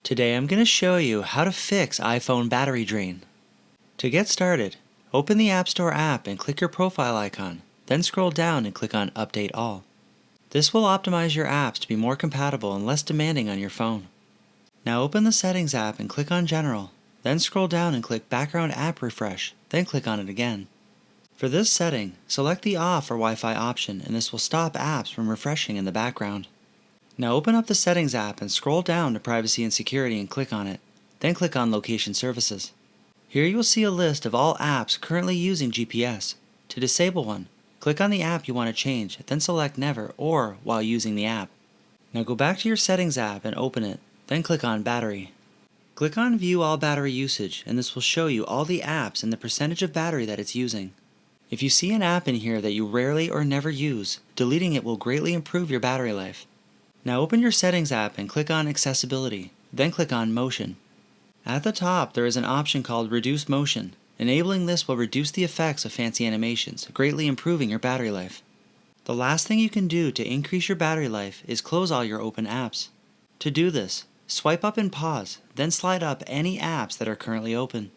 Today I'm going to show you how to fix iPhone battery drain. To get started, open the App Store app and click your profile icon, then scroll down and click on Update All. This will optimize your apps to be more compatible and less demanding on your phone. Now open the Settings app and click on General, then scroll down and click Background App Refresh, then click on it again. For this setting, select the Off or Wi-Fi option and this will stop apps from refreshing in the background. Now open up the Settings app and scroll down to Privacy and Security and click on it, then click on Location Services. Here you will see a list of all apps currently using GPS. To disable one, click on the app you want to change, then select Never or While using the app. Now go back to your Settings app and open it, then click on Battery. Click on View All Battery Usage and this will show you all the apps and the percentage of battery that it's using. If you see an app in here that you rarely or never use, deleting it will greatly improve your battery life. Now open your Settings app and click on Accessibility, then click on Motion. At the top there is an option called Reduce Motion. Enabling this will reduce the effects of fancy animations, greatly improving your battery life. The last thing you can do to increase your battery life is close all your open apps. To do this, swipe up and pause, then slide up any apps that are currently open.